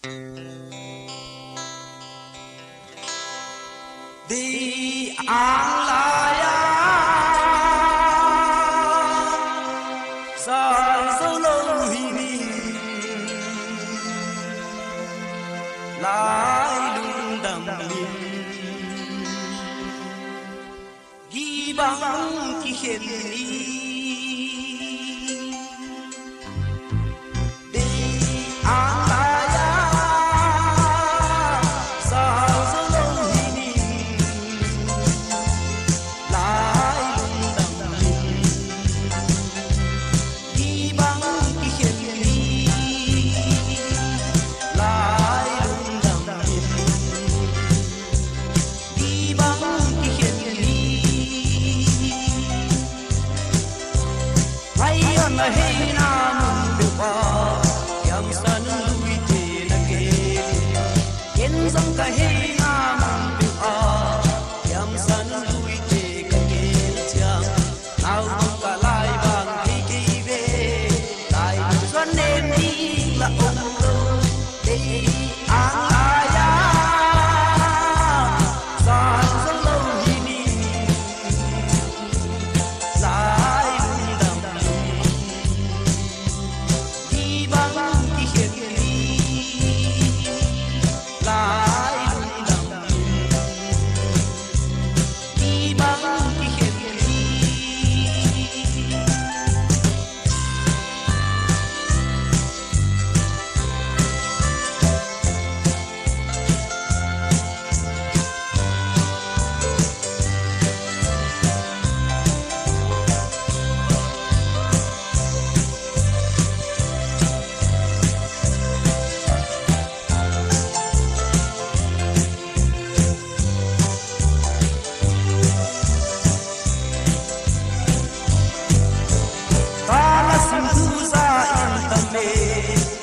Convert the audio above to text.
đi an lai sa sâu lâu hi lại đun đầm ghi bằng ki khen hey na mung du pa yang san lui te na ke ken sang ka hey na mung du pa yang san lui te ka ke chang au ka lai bang hi ki ve lai xuân em đi là ông lo te an la ya san san lâu hi ni lai Hãy subscribe cho kênh Ghiền Mì Gõ để không bỏ lỡ